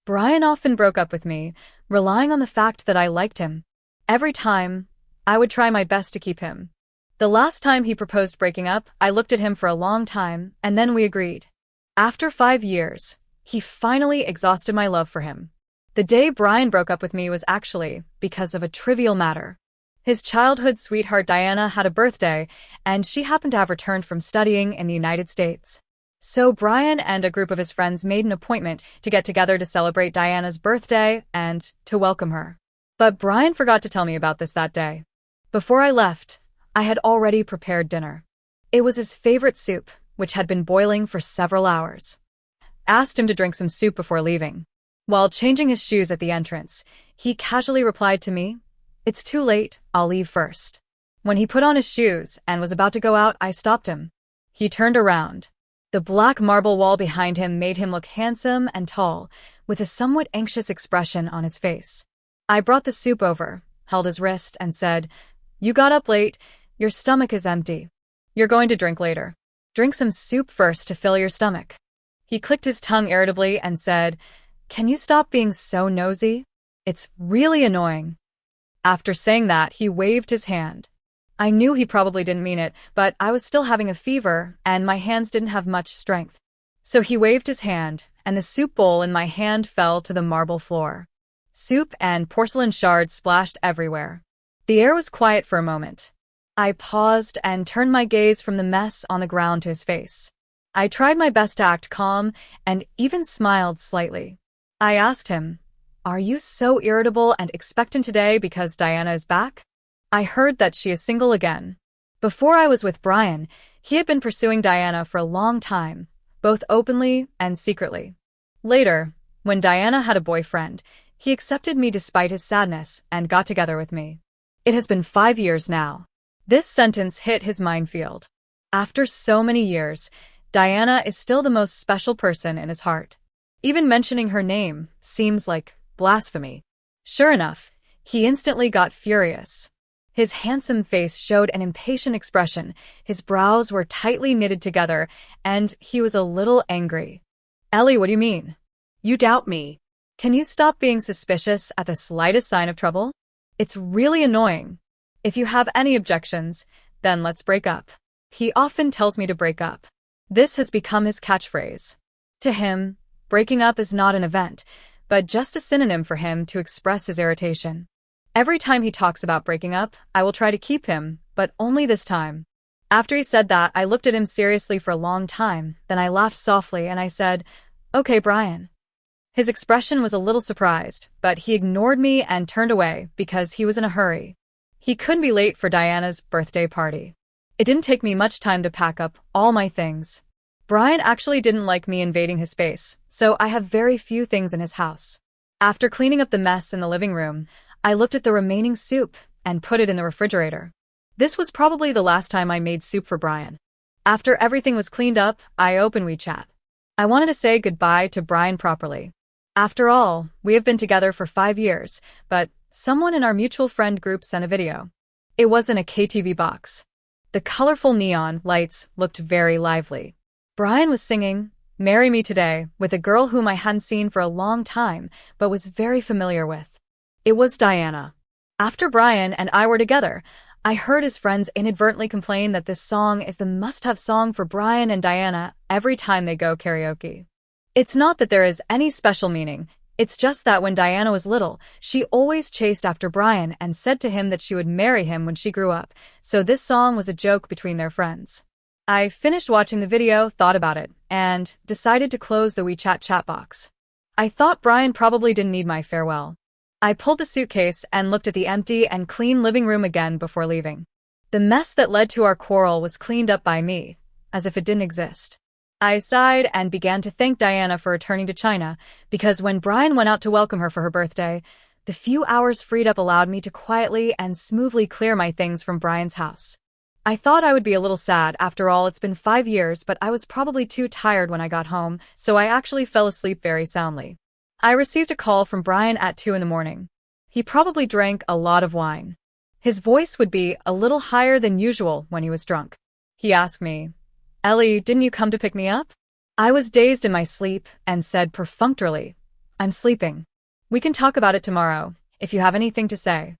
Brian often broke up with me, relying on the fact that I liked him. Every time, I would try my best to keep him. The last time he proposed breaking up, I looked at him for a long time, and then we agreed. After 5 years, he finally exhausted my love for him. The day Brian broke up with me was actually because of a trivial matter. His childhood sweetheart Diana had a birthday, and she happened to have returned from studying in the United States. So Brian and a group of his friends made an appointment to get together to celebrate Diana's birthday and to welcome her. But Brian forgot to tell me about this that day. Before I left, I had already prepared dinner. It was his favorite soup, which had been boiling for several hours. I asked him to drink some soup before leaving. While changing his shoes at the entrance, he casually replied to me, "It's too late, I'll leave first." When he put on his shoes and was about to go out, I stopped him. He turned around. The black marble wall behind him made him look handsome and tall, with a somewhat anxious expression on his face. I brought the soup over, held his wrist, and said, "You got up late, your stomach is empty. You're going to drink later. Drink some soup first to fill your stomach." He clicked his tongue irritably and said, "Can you stop being so nosy? It's really annoying." After saying that, he waved his hand. I knew he probably didn't mean it, but I was still having a fever, and my hands didn't have much strength. So he waved his hand, and the soup bowl in my hand fell to the marble floor. Soup and porcelain shards splashed everywhere. The air was quiet for a moment. I paused and turned my gaze from the mess on the ground to his face. I tried my best to act calm and even smiled slightly. I asked him, "Are you so irritable and expectant today because Diana is back? I heard that she is single again." Before I was with Brian, he had been pursuing Diana for a long time, both openly and secretly. Later, when Diana had a boyfriend, he accepted me despite his sadness and got together with me. It has been 5 years now. This sentence hit his minefield. After so many years, Diana is still the most special person in his heart. Even mentioning her name seems like blasphemy. Sure enough, he instantly got furious. His handsome face showed an impatient expression, his brows were tightly knitted together, and he was a little angry. "Ellie, what do you mean? You doubt me. Can you stop being suspicious at the slightest sign of trouble? It's really annoying. If you have any objections, then let's break up." He often tells me to break up. This has become his catchphrase. To him, breaking up is not an event, but just a synonym for him to express his irritation. Every time he talks about breaking up, I will try to keep him, but only this time. After he said that, I looked at him seriously for a long time, then I laughed softly and I said, "Okay, Brian." His expression was a little surprised, but he ignored me and turned away because he was in a hurry. He couldn't be late for Diana's birthday party. It didn't take me much time to pack up all my things. Brian actually didn't like me invading his space, so I have very few things in his house. After cleaning up the mess in the living room, I looked at the remaining soup and put it in the refrigerator. This was probably the last time I made soup for Brian. After everything was cleaned up, I opened WeChat. I wanted to say goodbye to Brian properly. After all, we have been together for 5 years, but someone in our mutual friend group sent a video. It was in a KTV box. The colorful neon lights looked very lively. Brian was singing "Marry Me Today" with a girl whom I hadn't seen for a long time, but was very familiar with. It was Diana. After Brian and I were together, I heard his friends inadvertently complain that this song is the must-have song for Brian and Diana every time they go karaoke. It's not that there is any special meaning, it's just that when Diana was little, she always chased after Brian and said to him that she would marry him when she grew up, so this song was a joke between their friends. I finished watching the video, thought about it, and decided to close the WeChat chat box. I thought Brian probably didn't need my farewell. I pulled the suitcase and looked at the empty and clean living room again before leaving. The mess that led to our quarrel was cleaned up by me, as if it didn't exist. I sighed and began to thank Diana for returning to China, because when Brian went out to welcome her for her birthday, the few hours freed up allowed me to quietly and smoothly clear my things from Brian's house. I thought I would be a little sad, after all it's been 5 years, but I was probably too tired when I got home, so I actually fell asleep very soundly. I received a call from Brian at 2 in the morning. He probably drank a lot of wine. His voice would be a little higher than usual when he was drunk. He asked me, "Ellie, didn't you come to pick me up?" I was dazed in my sleep and said perfunctorily, I'm sleeping. We can talk about it tomorrow, if you have anything to say.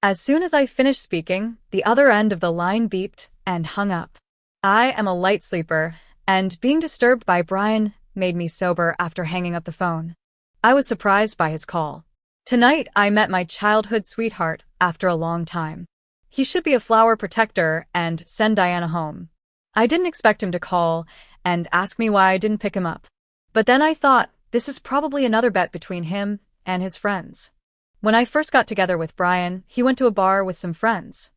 As soon as I finished speaking, the other end of the line beeped and hung up. I am a light sleeper, and being disturbed by Brian made me sober after hanging up the phone. I was surprised by his call. Tonight, I met my childhood sweetheart after a long time. He should be a flower protector and send Diana home. I didn't expect him to call and ask me why I didn't pick him up. But then I thought, this is probably another bet between him and his friends. When I first got together with Brian, he went to a bar with some friends.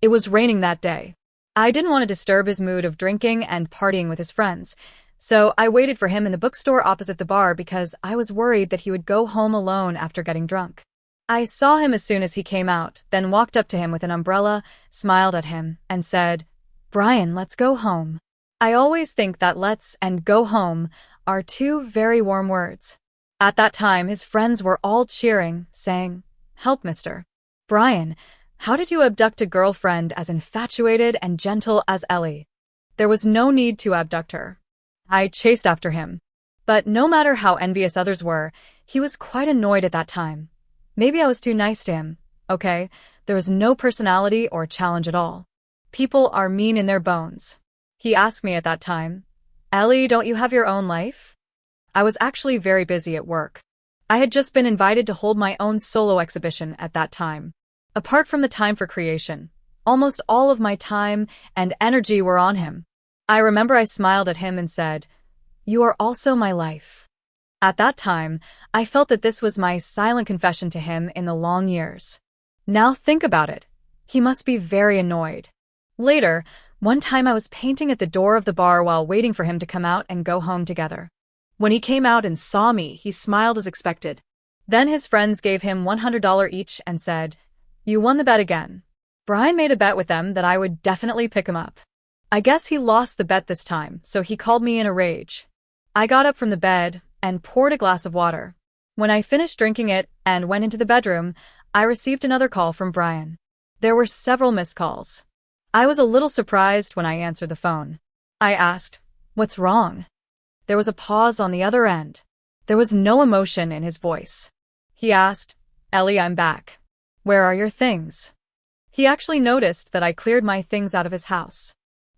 It was raining that day. I didn't want to disturb his mood of drinking and partying with his friends, so I waited for him in the bookstore opposite the bar because I was worried that he would go home alone after getting drunk. I saw him as soon as he came out, then walked up to him with an umbrella, smiled at him, and said, "Brian, let's go home." I always think that let's and go home are two very warm words. At that time, his friends were all cheering, saying, "Help, Mr. Brian, how did you abduct a girlfriend as infatuated and gentle as Ellie?" There was no need to abduct her. I chased after him. But no matter how envious others were, he was quite annoyed at that time. Maybe I was too nice to him, okay? There was no personality or challenge at all. People are mean in their bones. He asked me at that time, "Ellie, don't you have your own life?" I was actually very busy at work. I had just been invited to hold my own solo exhibition at that time. Apart from the time for creation, almost all of my time and energy were on him. I remember I smiled at him and said, "You are also my life." At that time, I felt that this was my silent confession to him in the long years. Now think about it. He must be very annoyed. Later, one time I was painting at the door of the bar while waiting for him to come out and go home together. When he came out and saw me, he smiled as expected. Then his friends gave him $100 each and said, "You won the bet again." Brian made a bet with them that I would definitely pick him up. I guess he lost the bet this time, so he called me in a rage. I got up from the bed and poured a glass of water. When I finished drinking it and went into the bedroom, I received another call from Brian. There were several missed calls. I was a little surprised when I answered the phone. I asked, "What's wrong?" There was a pause on the other end. There was no emotion in his voice. He asked, "Ellie, I'm back. Where are your things?" He actually noticed that I cleared my things out of his house.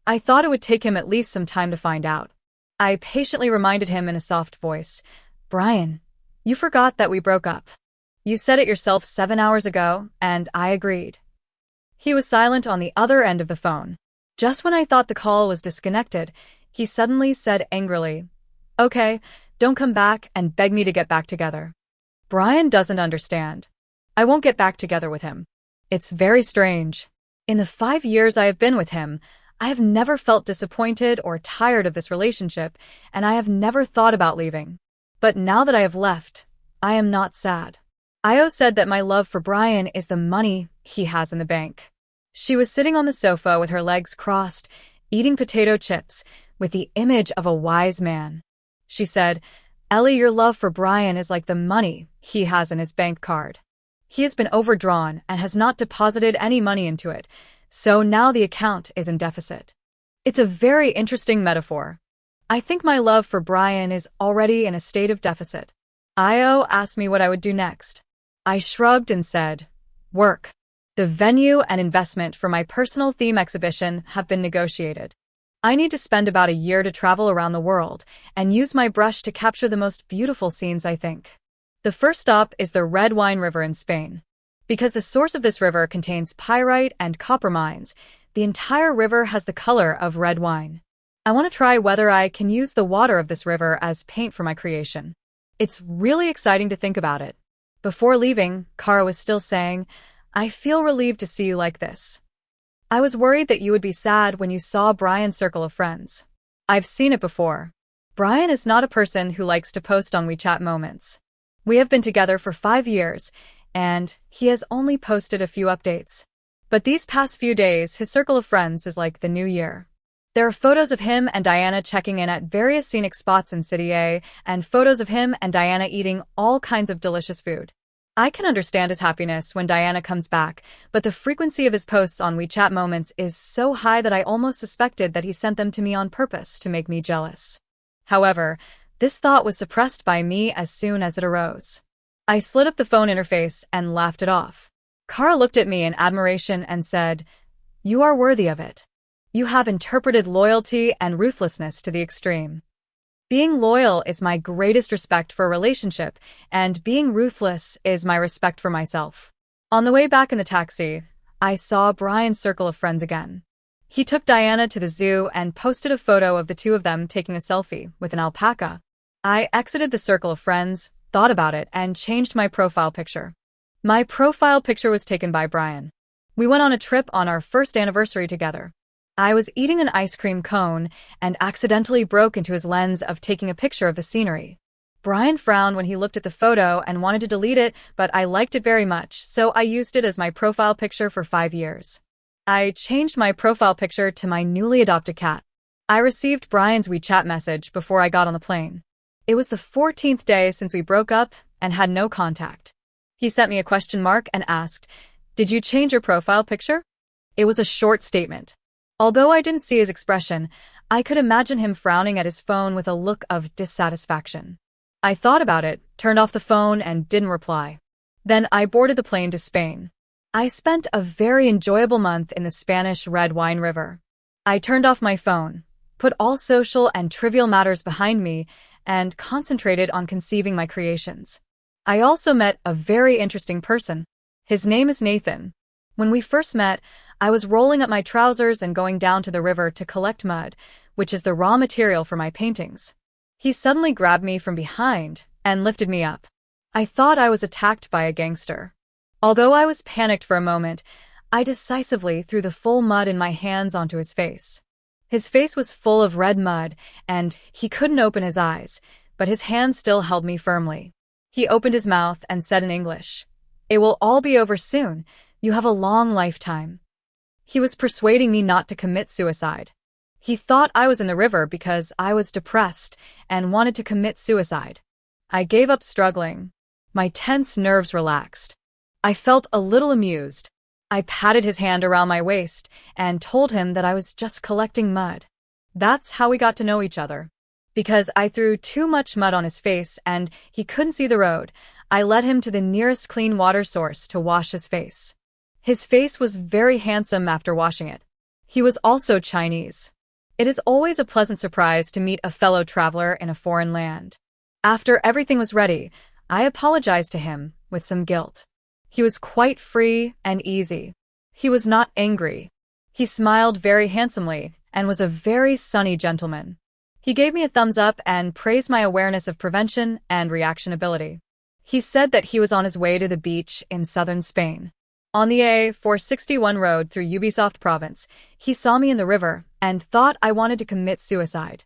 I thought it would take him at least some time to find out. I patiently reminded him in a soft voice, "Brian, you forgot that we broke up. You said it yourself 7 hours ago, and I agreed." He was silent on the other end of the phone. Just when I thought the call was disconnected, he suddenly said angrily, "Okay, don't come back and beg me to get back together." Brian doesn't understand. I won't get back together with him. It's very strange. In the 5 years I have been with him, I have never felt disappointed or tired of this relationship, and I have never thought about leaving. But now that I have left, I am not sad. Io said that my love for Brian is the money he has in the bank. She was sitting on the sofa with her legs crossed, eating potato chips, with the image of a wise man. She said, "Ellie, your love for Brian is like the money he has in his bank card. He has been overdrawn and has not deposited any money into it, so now the account is in deficit." It's a very interesting metaphor. I think my love for Brian is already in a state of deficit. Io asked me what I would do next. I shrugged and said, "Work." The venue and investment for my personal theme exhibition have been negotiated. I need to spend about a year to travel around the world and use my brush to capture the most beautiful scenes, I think. The first stop is the Red Wine River in Spain. Because the source of this river contains pyrite and copper mines, the entire river has the color of red wine. I want to try whether I can use the water of this river as paint for my creation. It's really exciting to think about it. Before leaving, Kara was still saying, "I feel relieved to see you like this. I was worried that you would be sad when you saw Brian's circle of friends. I've seen it before. Brian is not a person who likes to post on WeChat moments. We have been together for 5 years, and he has only posted a few updates. But these past few days, his circle of friends is like the new year. There are photos of him and Diana checking in at various scenic spots in City A, and photos of him and Diana eating all kinds of delicious food. I can understand his happiness when Diana comes back, but the frequency of his posts on WeChat moments is so high that I almost suspected that he sent them to me on purpose to make me jealous. However, This thought was suppressed by me as soon as it arose. I slid up the phone interface and laughed it off. Kara looked at me in admiration and said, "You are worthy of it. You have interpreted loyalty and ruthlessness to the extreme. Being loyal is my greatest respect for a relationship, and being ruthless is my respect for myself." On the way back in the taxi, I saw Brian's circle of friends again. He took Diana to the zoo and posted a photo of the two of them taking a selfie with an alpaca. I exited the circle of friends, thought about it, and changed my profile picture. My profile picture was taken by Brian. We went on a trip on our first anniversary together. I was eating an ice cream cone and accidentally broke into his lens of taking a picture of the scenery. Brian frowned when he looked at the photo and wanted to delete it, but I liked it very much, so I used it as my profile picture for 5 years. I changed my profile picture to my newly adopted cat. I received Brian's WeChat message before I got on the plane. It was the 14th day since we broke up and had no contact. He sent me a question mark and asked, "Did you change your profile picture?" It was a short statement. Although I didn't see his expression, I could imagine him frowning at his phone with a look of dissatisfaction. I thought about it, turned off the phone, and didn't reply. Then I boarded the plane to Spain. I spent a very enjoyable month in the Spanish red wine river. I turned off my phone, put all social and trivial matters behind me, and concentrated on conceiving my creations. I also met a very interesting person. His name is Nathan. When we first met, I was rolling up my trousers and going down to the river to collect mud, which is the raw material for my paintings. He suddenly grabbed me from behind and lifted me up. I thought I was attacked by a gangster. Although I was panicked for a moment, I decisively threw the full mud in my hands onto his face. His face was full of red mud, and he couldn't open his eyes, but his hand still held me firmly. He opened his mouth and said in English, "It will all be over soon. You have a long lifetime." He was persuading me not to commit suicide. He thought I was in the river because I was depressed and wanted to commit suicide. I gave up struggling. My tense nerves relaxed. I felt a little amused. I patted his hand around my waist and told him that I was just collecting mud. That's how we got to know each other. Because I threw too much mud on his face and he couldn't see the road, I led him to the nearest clean water source to wash his face. His face was very handsome after washing it. He was also Chinese. It is always a pleasant surprise to meet a fellow traveler in a foreign land. After everything was ready, I apologized to him with some guilt. He was quite free and easy. He was not angry. He smiled very handsomely and was a very sunny gentleman. He gave me a thumbs up and praised my awareness of prevention and reaction ability. He said that he was on his way to the beach in southern Spain. On the A461 road through Ubisoft province, he saw me in the river and thought I wanted to commit suicide.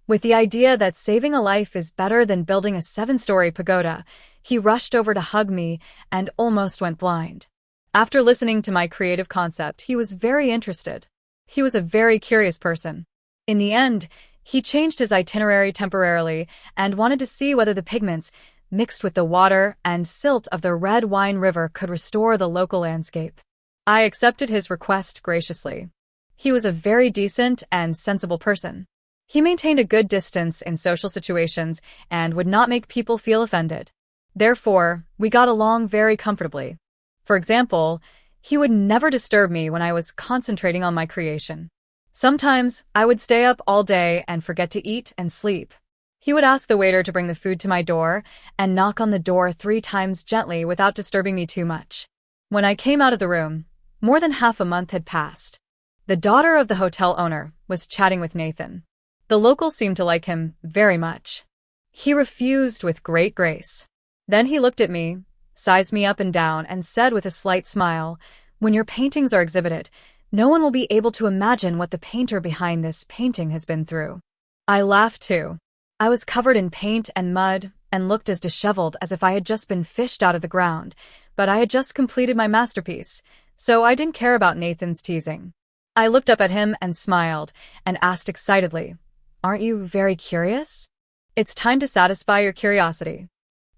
With the idea that saving a life is better than building a 7-story pagoda, he rushed over to hug me and almost went blind. After listening to my creative concept, he was very interested. He was a very curious person. In the end, he changed his itinerary temporarily and wanted to see whether the pigments, mixed with the water and silt of the red wine river, could restore the local landscape. I accepted his request graciously. He was a very decent and sensible person. He maintained a good distance in social situations and would not make people feel offended. Therefore, we got along very comfortably. For example, he would never disturb me when I was concentrating on my creation. Sometimes, I would stay up all day and forget to eat and sleep. He would ask the waiter to bring the food to my door and knock on the door 3 times gently without disturbing me too much. When I came out of the room, more than half a month had passed. The daughter of the hotel owner was chatting with Nathan. The locals seemed to like him very much. He refused with great grace. Then he looked at me, sized me up and down, and said with a slight smile, "When your paintings are exhibited, no one will be able to imagine what the painter behind this painting has been through." I laughed too. I was covered in paint and mud and looked as disheveled as if I had just been fished out of the ground, but I had just completed my masterpiece, so I didn't care about Nathan's teasing. I looked up at him and smiled and asked excitedly, "Aren't you very curious? It's time to satisfy your curiosity."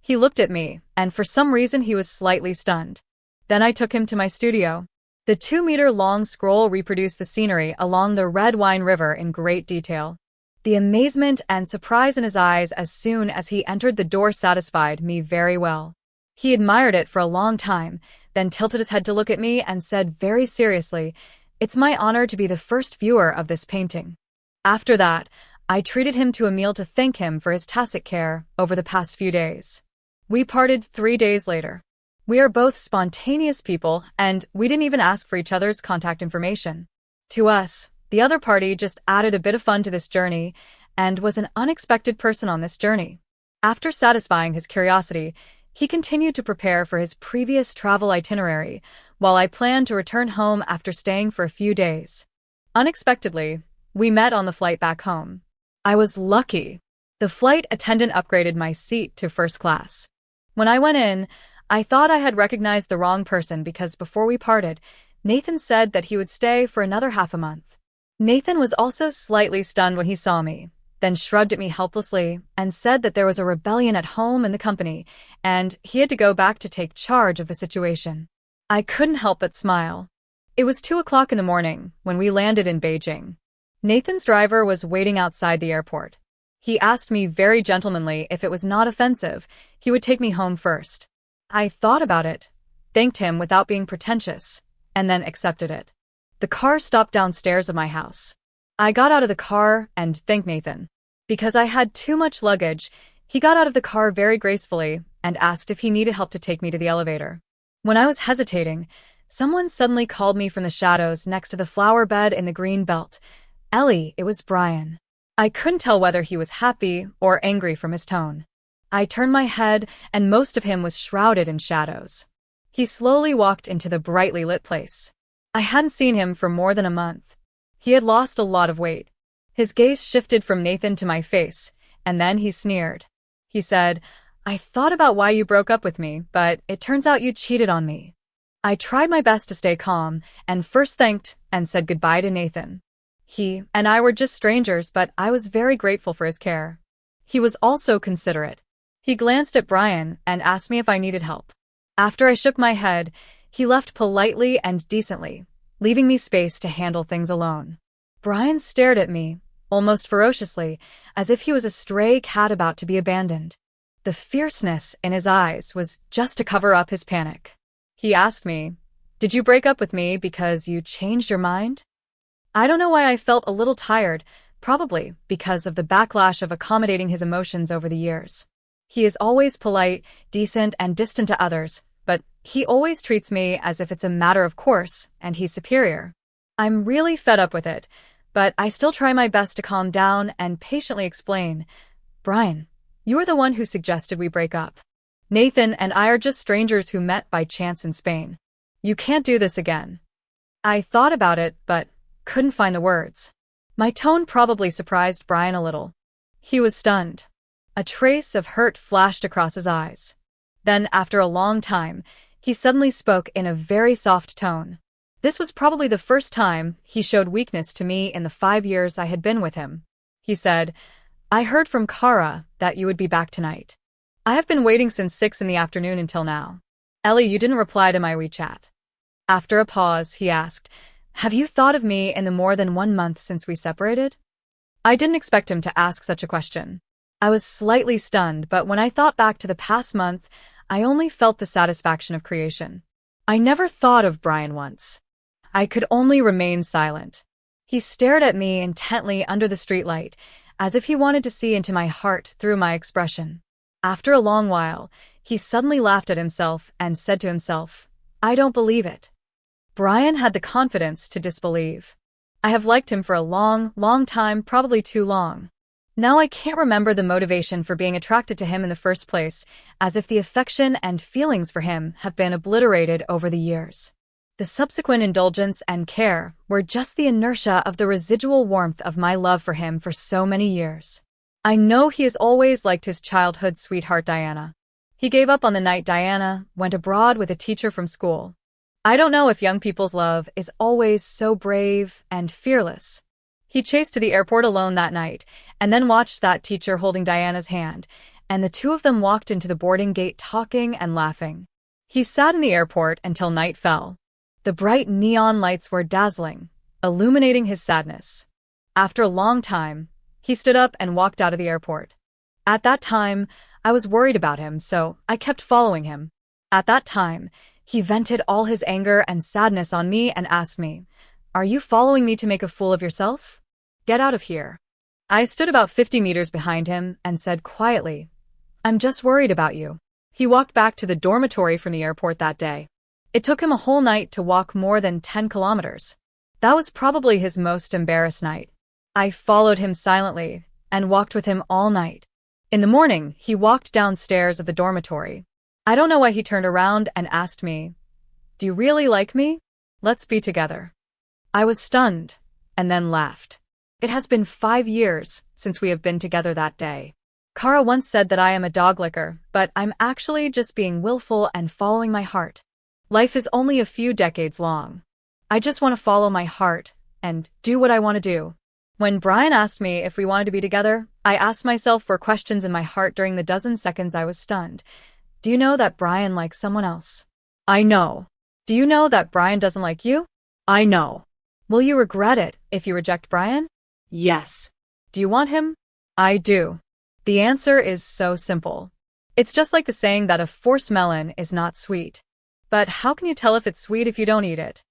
He looked at me, and for some reason he was slightly stunned. Then I took him to my studio. The 2-meter-long scroll reproduced the scenery along the red wine river in great detail. The amazement and surprise in his eyes as soon as he entered the door satisfied me very well. He admired it for a long time, then tilted his head to look at me and said very seriously, "It's my honor to be the first viewer of this painting." After that, I treated him to a meal to thank him for his tacit care over the past few days. We parted 3 days later. We are both spontaneous people, and we didn't even ask for each other's contact information. To us, the other party just added a bit of fun to this journey and was an unexpected person on this journey. After satisfying his curiosity, he continued to prepare for his previous travel itinerary, while I planned to return home after staying for a few days. Unexpectedly, we met on the flight back home. I was lucky. The flight attendant upgraded my seat to first class. When I went in, I thought I had recognized the wrong person because before we parted, Nathan said that he would stay for another half a month. Nathan was also slightly stunned when he saw me, then shrugged at me helplessly and said that there was a rebellion at home in the company, and he had to go back to take charge of the situation. I couldn't help but smile. It was 2 o'clock in the morning when we landed in Beijing. Nathan's driver was waiting outside the airport. He asked me very gentlemanly if it was not offensive, he would take me home first. I thought about it, thanked him without being pretentious, and then accepted it. The car stopped downstairs of my house. I got out of the car and thanked Nathan. Because I had too much luggage, he got out of the car very gracefully and asked if he needed help to take me to the elevator. When I was hesitating, someone suddenly called me from the shadows next to the flower bed in the green belt. "Ellie," it was Brian. I couldn't tell whether he was happy or angry from his tone. I turned my head, and most of him was shrouded in shadows. He slowly walked into the brightly lit place. I hadn't seen him for more than a month. He had lost a lot of weight. His gaze shifted from Nathan to my face, and then he sneered. He said, "I thought about why you broke up with me, but it turns out you cheated on me." I tried my best to stay calm, and first thanked and said goodbye to Nathan. He and I were just strangers, but I was very grateful for his care. He was also considerate. He glanced at Brian and asked me if I needed help. After I shook my head, he left politely and decently, leaving me space to handle things alone. Brian stared at me, almost ferociously, as if he was a stray cat about to be abandoned. The fierceness in his eyes was just to cover up his panic. He asked me, "Did you break up with me because you changed your mind?" I don't know why I felt a little tired, probably because of the backlash of accommodating his emotions over the years. He is always polite, decent, and distant to others, but he always treats me as if it's a matter of course, and he's superior. I'm really fed up with it, but I still try my best to calm down and patiently explain, "Brian, you are the one who suggested we break up. Nathan and I are just strangers who met by chance in Spain. You can't do this again." I thought about it, but couldn't find the words. My tone probably surprised Brian a little. He was stunned. A trace of hurt flashed across his eyes. Then, after a long time, he suddenly spoke in a very soft tone. This was probably the first time he showed weakness to me in the 5 years I had been with him. He said, "I heard from Kara that you would be back tonight. I have been waiting since 6 in the afternoon until now. Ellie, you didn't reply to my WeChat." After a pause, he asked, "Have you thought of me in the more than 1 month since we separated?" I didn't expect him to ask such a question. I was slightly stunned, but when I thought back to the past month, I only felt the satisfaction of creation. I never thought of Brian once. I could only remain silent. He stared at me intently under the streetlight, as if he wanted to see into my heart through my expression. After a long while, he suddenly laughed at himself and said to himself, "I don't believe it." Brian had the confidence to disbelieve. I have liked him for a long, long time, probably too long. Now I can't remember the motivation for being attracted to him in the first place, as if the affection and feelings for him have been obliterated over the years. The subsequent indulgence and care were just the inertia of the residual warmth of my love for him for so many years. I know he has always liked his childhood sweetheart Diana. He gave up on the night Diana went abroad with a teacher from school. I don't know if young people's love is always so brave and fearless. He chased to the airport alone that night, and then watched that teacher holding Diana's hand, and the two of them walked into the boarding gate talking and laughing. He sat in the airport until night fell. The bright neon lights were dazzling, illuminating his sadness. After a long time, He stood up and walked out of the airport. At that time, I was worried about him, so I kept following him. At that time, he vented all his anger and sadness on me and asked me, "Are you following me to make a fool of yourself? Get out of here." I stood about 50 meters behind him and said quietly, "I'm just worried about you." He walked back to the dormitory from the airport that day. It took him a whole night to walk more than 10 kilometers. That was probably his most embarrassed night. I followed him silently and walked with him all night. In the morning, he walked downstairs of the dormitory. I don't know why he turned around and asked me, "Do you really like me? Let's be together." I was stunned and then laughed. It has been 5 years since we have been together that day. Kara once said that I am a dog licker, but I'm actually just being willful and following my heart. Life is only a few decades long. I just want to follow my heart and do what I want to do. When Brian asked me if we wanted to be together, I asked myself for questions in my heart during the dozen seconds I was stunned. Do you know that Brian likes someone else? I know. Do you know that Brian doesn't like you? I know. Will you regret it if you reject Brian? Yes. Do you want him? I do. The answer is so simple. It's just like the saying that a forced melon is not sweet. But how can you tell if it's sweet if you don't eat it?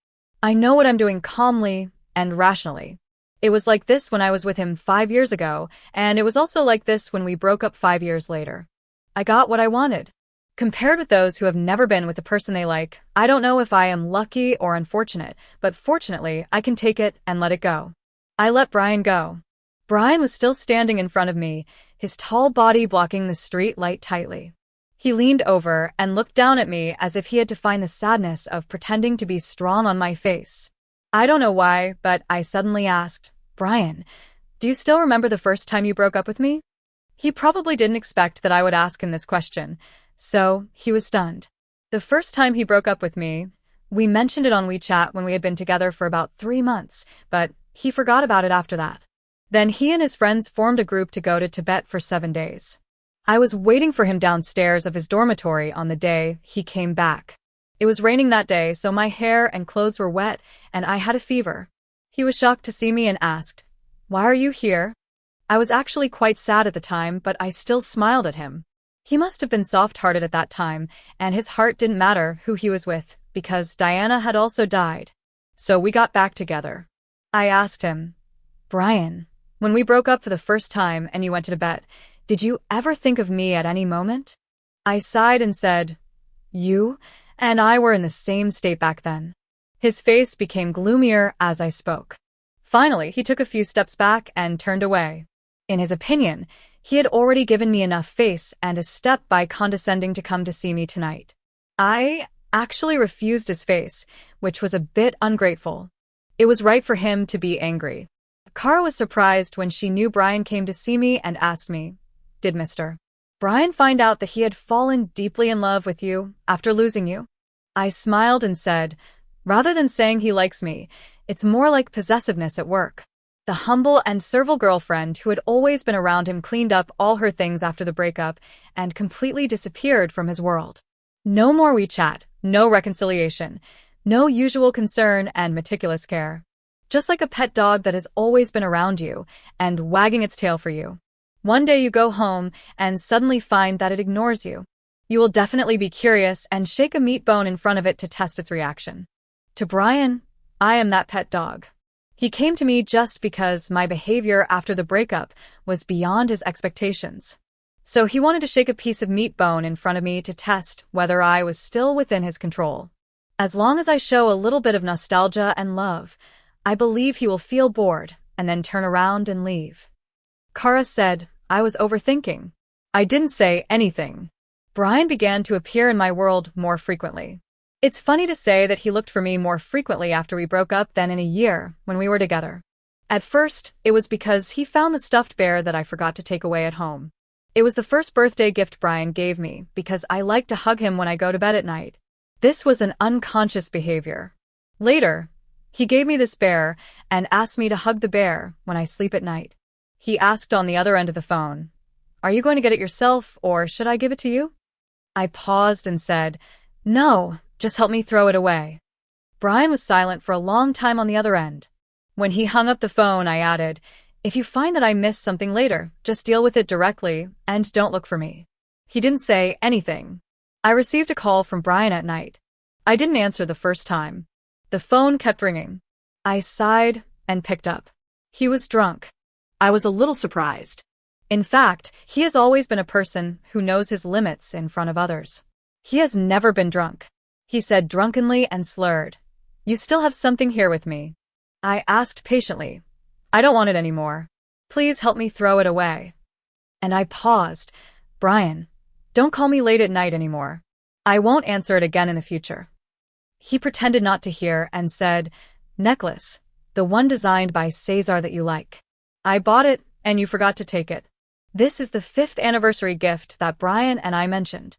I know what I'm doing calmly and rationally. It was like this when I was with him 5 years ago, and it was also like this when we broke up 5 years later. I got what I wanted. Compared with those who have never been with the person they like, I don't know if I am lucky or unfortunate, but fortunately, I can take it and let it go. I let Brian go. Brian was still standing in front of me, his tall body blocking the street light tightly. He leaned over and looked down at me as if he had to find the sadness of pretending to be strong on my face. I don't know why, but I suddenly asked, "Brian, do you still remember the first time you broke up with me?" He probably didn't expect that I would ask him this question, so he was stunned. The first time he broke up with me, we mentioned it on WeChat when we had been together for about 3 months, but he forgot about it after that. Then he and his friends formed a group to go to Tibet for 7 days. I was waiting for him downstairs of his dormitory on the day he came back. It was raining that day, so my hair and clothes were wet, and I had a fever. He was shocked to see me and asked, "Why are you here?" I was actually quite sad at the time, but I still smiled at him. He must have been soft-hearted at that time, and his heart didn't matter who he was with, because Diana had also died. So we got back together. I asked him, "Brian, when we broke up for the first time and you went to Tibet, did you ever think of me at any moment?" I sighed and said, "You and I were in the same state back then." His face became gloomier as I spoke. Finally, he took a few steps back and turned away. In his opinion, he had already given me enough face and a step by condescending to come to see me tonight. I actually refused his face, which was a bit ungrateful. It was right for him to be angry. Kara was surprised when she knew Brian came to see me and asked me, "Did Mr. Brian find out that he had fallen deeply in love with you after losing you?" I smiled and said, "Rather than saying he likes me, it's more like possessiveness at work." The humble and servile girlfriend who had always been around him cleaned up all her things after the breakup and completely disappeared from his world. No more WeChat, no reconciliation, no usual concern and meticulous care. Just like a pet dog that has always been around you and wagging its tail for you. One day you go home and suddenly find that it ignores you. You will definitely be curious and shake a meat bone in front of it to test its reaction. To Brian, I am that pet dog. He came to me just because my behavior after the breakup was beyond his expectations. So he wanted to shake a piece of meat bone in front of me to test whether I was still within his control. As long as I show a little bit of nostalgia and love, I believe he will feel bored and then turn around and leave. Kara said I was overthinking. I didn't say anything. Brian began to appear in my world more frequently. It's funny to say that he looked for me more frequently after we broke up than in a year when we were together. At first, it was because he found the stuffed bear that I forgot to take away at home. It was the first birthday gift Brian gave me because I like to hug him when I go to bed at night. This was an unconscious behavior. Later, he gave me this bear and asked me to hug the bear when I sleep at night. He asked on the other end of the phone, "Are you going to get it yourself or should I give it to you?" I paused and said, "No, just help me throw it away." Brian was silent for a long time on the other end. When he hung up the phone, I added, If you find that I missed something later, just deal with it directly and don't look for me. He didn't say anything. I received a call from Brian at night. I didn't answer the first time. The phone kept ringing. I sighed and picked up. He was drunk. I was a little surprised. In fact, he has always been a person who knows his limits in front of others. He has never been drunk. He said drunkenly and slurred, "You still have something here with me." I asked patiently, "I don't want it anymore. Please help me throw it away." And I paused. "Brian, don't call me late at night anymore. I won't answer it again in the future." He pretended not to hear and said, "Necklace, the one designed by Cesar that you like. I bought it and you forgot to take it. This is the 5th anniversary gift that Brian and I mentioned."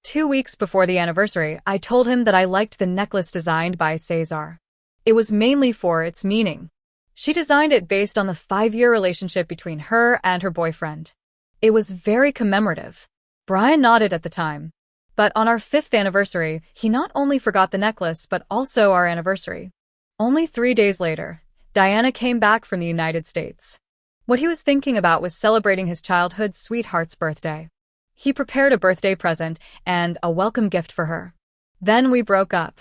2 weeks before the anniversary, I told him that I liked the necklace designed by Cesar. It was mainly for its meaning. She designed it based on the 5-year relationship between her and her boyfriend. It was very commemorative. Brian nodded at the time. But on our 5th anniversary, he not only forgot the necklace but also our anniversary. Only 3 days later, Diana came back from the United States. What he was thinking about was celebrating his childhood sweetheart's birthday. He prepared a birthday present and a welcome gift for her. Then we broke up.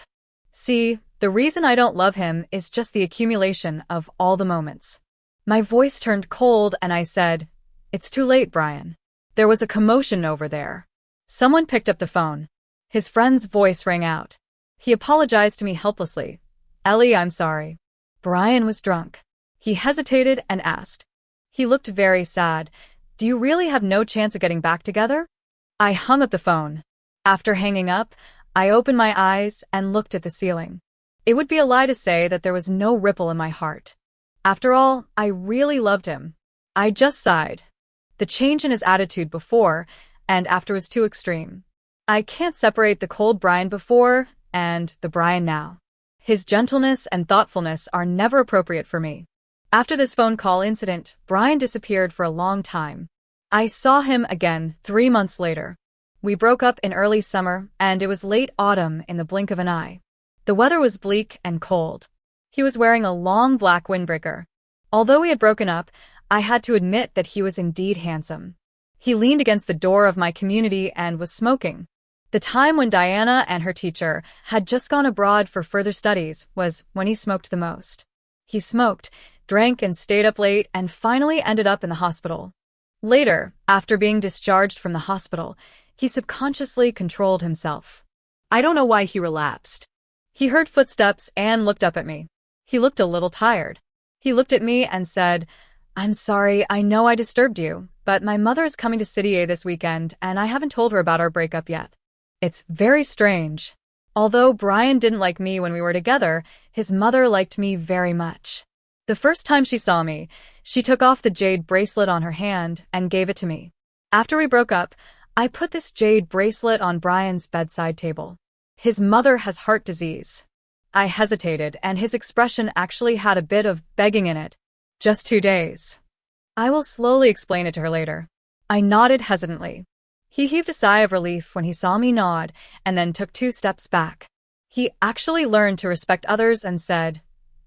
See, the reason I don't love him is just the accumulation of all the moments. My voice turned cold and I said, "It's too late, Brian." There was a commotion over there. Someone picked up the phone. His friend's voice rang out. He apologized to me helplessly. "Ellie, I'm sorry." Brian was drunk. He hesitated and asked. He looked very sad. "Do you really have no chance of getting back together?" I hung up the phone. After hanging up, I opened my eyes and looked at the ceiling. It would be a lie to say that there was no ripple in my heart. After all, I really loved him. I just sighed. The change in his attitude before and after was too extreme. I can't separate the cold Brian before and the Brian now. His gentleness and thoughtfulness are never appropriate for me. After this phone call incident, Brian disappeared for a long time. I saw him again 3 months later. We broke up in early summer, and it was late autumn in the blink of an eye. The weather was bleak and cold. He was wearing a long black windbreaker. Although we had broken up, I had to admit that he was indeed handsome. He leaned against the door of my community and was smoking. The time when Diana and her teacher had just gone abroad for further studies was when he smoked the most. He smoked, drank and stayed up late and finally ended up in the hospital. Later, after being discharged from the hospital, he subconsciously controlled himself. I don't know why he relapsed. He heard footsteps and looked up at me. He looked a little tired. He looked at me and said, "I'm sorry, I know I disturbed you, but my mother is coming to City A this weekend and I haven't told her about our breakup yet." It's very strange. Although Brian didn't like me when we were together, his mother liked me very much. The first time she saw me, she took off the jade bracelet on her hand and gave it to me. After we broke up, I put this jade bracelet on Brian's bedside table. His mother has heart disease. I hesitated, and his expression actually had a bit of begging in it. Just 2 days. I will slowly explain it to her later. I nodded hesitantly. He heaved a sigh of relief when he saw me nod, and then took 2 steps back. He actually learned to respect others and said,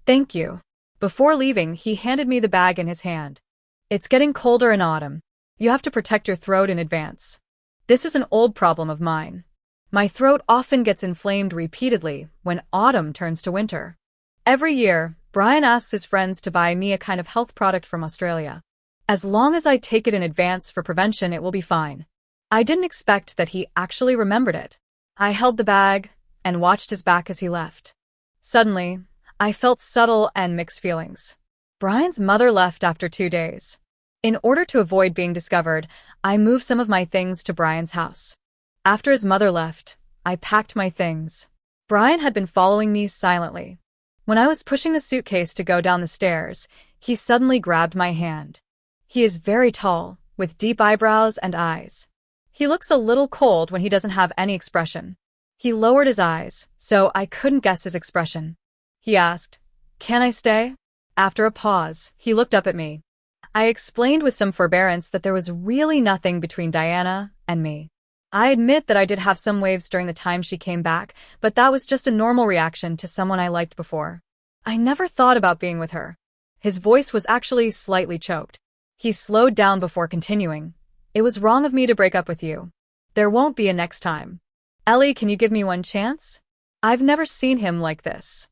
"Thank you." Before leaving, he handed me the bag in his hand. "It's getting colder in autumn. You have to protect your throat in advance. This is an old problem of mine. My throat often gets inflamed repeatedly when autumn turns to winter. Every year, Brian asks his friends to buy me a kind of health product from Australia. As long as I take it in advance for prevention, it will be fine." I didn't expect that he actually remembered it. I held the bag and watched his back as he left. Suddenly, I felt subtle and mixed feelings. Brian's mother left after 2 days. In order to avoid being discovered, I moved some of my things to Brian's house. After his mother left, I packed my things. Brian had been following me silently. When I was pushing the suitcase to go down the stairs, he suddenly grabbed my hand. He is very tall, with deep eyebrows and eyes. He looks a little cold when he doesn't have any expression. He lowered his eyes, so I couldn't guess his expression. He asked, "Can I stay?" After a pause, he looked up at me. I explained with some forbearance that there was really nothing between Diana and me. I admit that I did have some waves during the time she came back, but that was just a normal reaction to someone I liked before. I never thought about being with her. His voice was actually slightly choked. He slowed down before continuing. It was wrong of me to break up with you. There won't be a next time. Ellie, can you give me one chance? I've never seen him like this.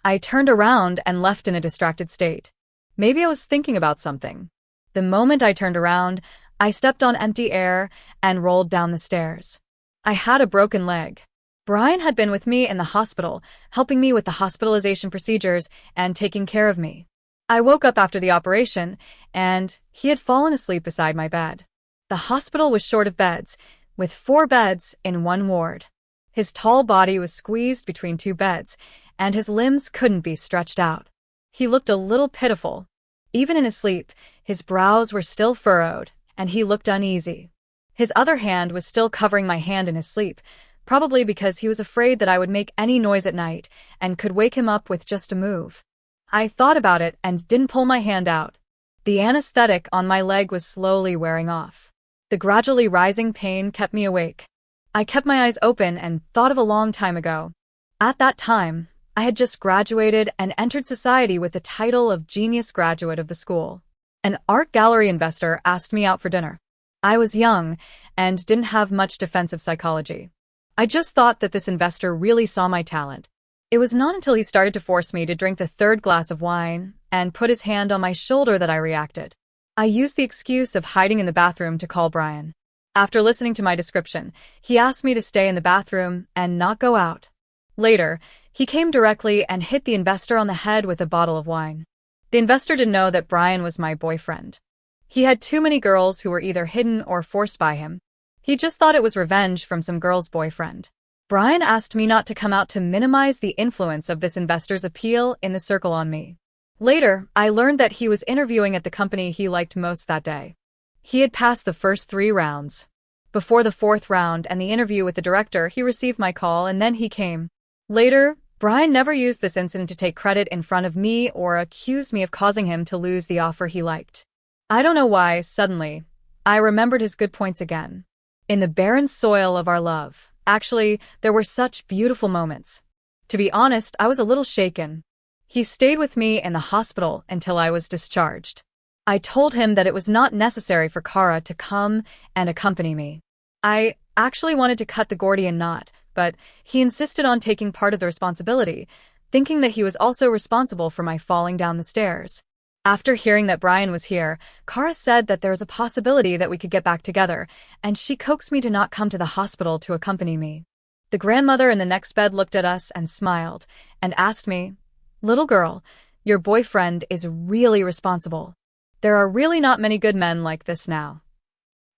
I turned around and left in a distracted state. Maybe I was thinking about something. The moment I turned around, I stepped on empty air and rolled down the stairs. I had a broken leg. Brian had been with me in the hospital, helping me with the hospitalization procedures and taking care of me. I woke up after the operation, and he had fallen asleep beside my bed. The hospital was short of beds, with 4 beds in one ward. His tall body was squeezed between 2 beds, and his limbs couldn't be stretched out. He looked a little pitiful. Even in his sleep, his brows were still furrowed, and he looked uneasy. His other hand was still covering my hand in his sleep, probably because he was afraid that I would make any noise at night and could wake him up with just a move. I thought about it and didn't pull my hand out. The anesthetic on my leg was slowly wearing off. The gradually rising pain kept me awake. I kept my eyes open and thought of a long time ago. At that time, I had just graduated and entered society with the title of Genius Graduate of the school. An art gallery investor asked me out for dinner. I was young and didn't have much defensive psychology. I just thought that this investor really saw my talent. It was not until he started to force me to drink the 3rd glass of wine and put his hand on my shoulder that I reacted. I used the excuse of hiding in the bathroom to call Brian. After listening to my description, he asked me to stay in the bathroom and not go out. Later, he came directly and hit the investor on the head with a bottle of wine. The investor didn't know that Brian was my boyfriend. He had too many girls who were either hidden or forced by him. He just thought it was revenge from some girl's boyfriend. Brian asked me not to come out to minimize the influence of this investor's appeal in the circle on me. Later, I learned that he was interviewing at the company he liked most that day. He had passed the first 3 rounds. Before the 4th round and the interview with the director, he received my call and then he came. Later, Brian never used this incident to take credit in front of me or accused me of causing him to lose the offer he liked. I don't know why, suddenly, I remembered his good points again. In the barren soil of our love, actually, there were such beautiful moments. To be honest, I was a little shaken. He stayed with me in the hospital until I was discharged. I told him that it was not necessary for Kara to come and accompany me. I actually wanted to cut the Gordian knot, but he insisted on taking part of the responsibility, thinking that he was also responsible for my falling down the stairs. After hearing that Brian was here, Kara said that there was a possibility that we could get back together, and she coaxed me to not come to the hospital to accompany me. The grandmother in the next bed looked at us and smiled, and asked me, "Little girl, your boyfriend is really responsible. There are really not many good men like this now."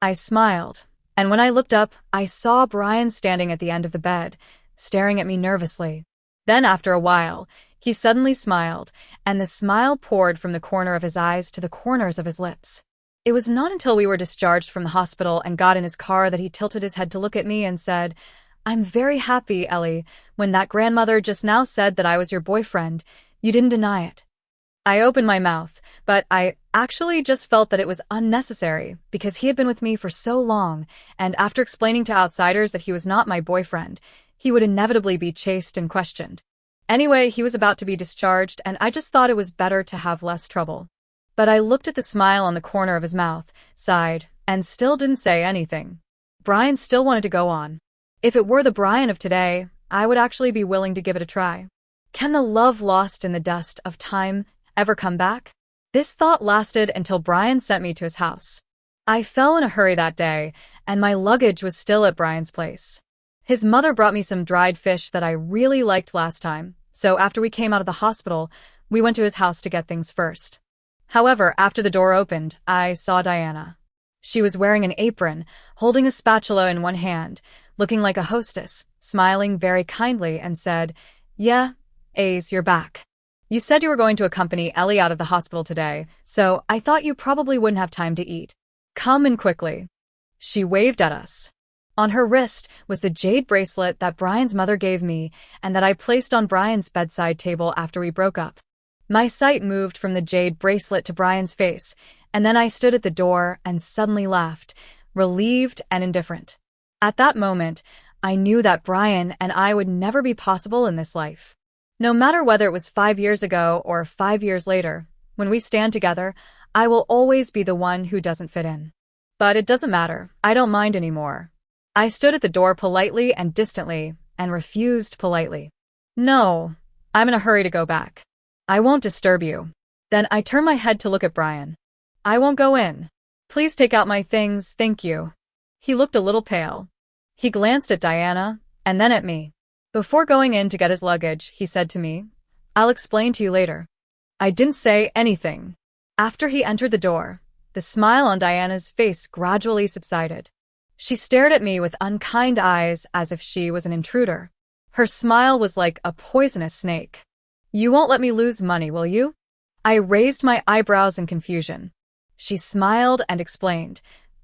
I smiled, and when I looked up, I saw Brian standing at the end of the bed, staring at me nervously. Then after a while, he suddenly smiled, and the smile poured from the corner of his eyes to the corners of his lips. It was not until we were discharged from the hospital and got in his car that he tilted his head to look at me and said, "I'm very happy, Ellie. When that grandmother just now said that I was your boyfriend, you didn't deny it." I opened my mouth, but I actually just felt that it was unnecessary because he had been with me for so long, and after explaining to outsiders that he was not my boyfriend, he would inevitably be chased and questioned. Anyway, he was about to be discharged, and I just thought it was better to have less trouble. But I looked at the smile on the corner of his mouth, sighed, and still didn't say anything. Brian still wanted to go on. If it were the Brian of today, I would actually be willing to give it a try. Can the love lost in the dust of time ever come back? This thought lasted until Brian sent me to his house. I fell in a hurry that day, and my luggage was still at Brian's place. His mother brought me some dried fish that I really liked last time, so after we came out of the hospital, we went to his house to get things first. However, after the door opened, I saw Diana. She was wearing an apron, holding a spatula in one hand, looking like a hostess, smiling very kindly and said, "Yeah, Ace, you're back. You said you were going to accompany Ellie out of the hospital today, so I thought you probably wouldn't have time to eat. Come in quickly." She waved at us. On her wrist was the jade bracelet that Brian's mother gave me and that I placed on Brian's bedside table after we broke up. My sight moved from the jade bracelet to Brian's face, and then I stood at the door and suddenly laughed, relieved and indifferent. At that moment, I knew that Brian and I would never be possible in this life. No matter whether it was 5 years ago or 5 years later, When we stand together, I will always be the one who doesn't fit in. But it doesn't matter. I don't mind anymore. I stood at the door politely and distantly, and refused politely. No, I'm in a hurry to go back. I won't disturb you. Then I turned my head to look at Brian. I won't go in. Please take out my things, thank you. He looked a little pale. He glanced at Diana, and then at me. Before going in to get his luggage, he said to me, I'll explain to you later. I didn't say anything. After he entered the door, the smile on Diana's face gradually subsided. She stared at me with unkind eyes as if she was an intruder. Her smile was like a poisonous snake. You won't let me lose money, will you? I raised my eyebrows in confusion. She smiled and explained.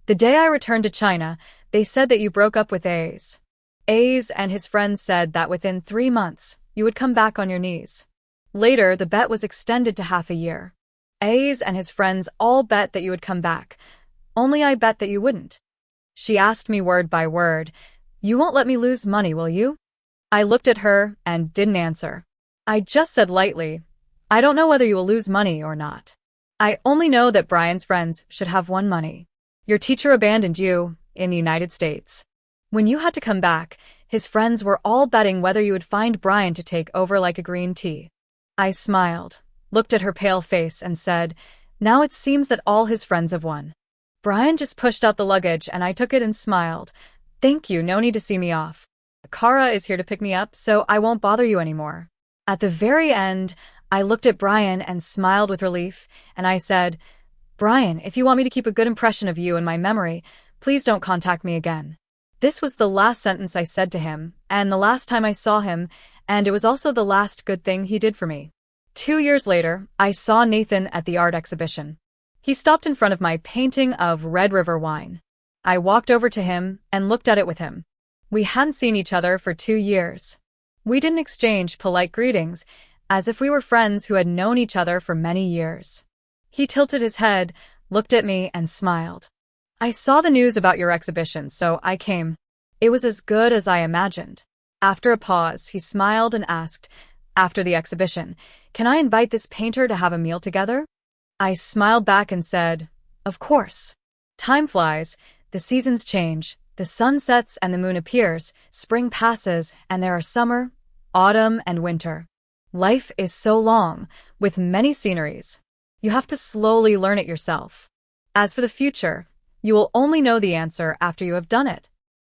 The day I returned to China, they said that you broke up with A's. A's and his friends said that within 3 months, you would come back on your knees. Later, the bet was extended to half a year. A's and his friends all bet that you would come back. Only I bet that you wouldn't. She asked me word by word, You won't let me lose money, will you? I looked at her and didn't answer. I just said lightly, I don't know whether you will lose money or not. I only know that Brian's friends should have won money. Your teacher abandoned you in the United States. When you had to come back, his friends were all betting whether you would find Brian to take over like a green tea. I smiled, looked at her pale face and said, Now it seems that all his friends have won. Brian just pushed out the luggage and I took it and smiled. Thank you, no need to see me off. Kara is here to pick me up, so I won't bother you anymore. At the very end, I looked at Brian and smiled with relief, and I said, Brian, if you want me to keep a good impression of you in my memory, please don't contact me again. This was the last sentence I said to him, and the last time I saw him, and it was also the last good thing he did for me. 2 years later, I saw Nathan at the art exhibition. He stopped in front of my painting of Red River wine. I walked over to him and looked at it with him. We hadn't seen each other for 2 years. We didn't exchange polite greetings, as if we were friends who had known each other for many years. He tilted his head, looked at me, and smiled. I saw the news about your exhibition, so I came. It was as good as I imagined. After a pause, he smiled and asked, After the exhibition, can I invite this painter to have a meal together? I smiled back and said, Of course. Time flies, the seasons change, the sun sets and the moon appears, spring passes, and there are summer, autumn, and winter. Life is so long, with many sceneries. You have to slowly learn it yourself. As for the future, you will only know the answer after you have done it.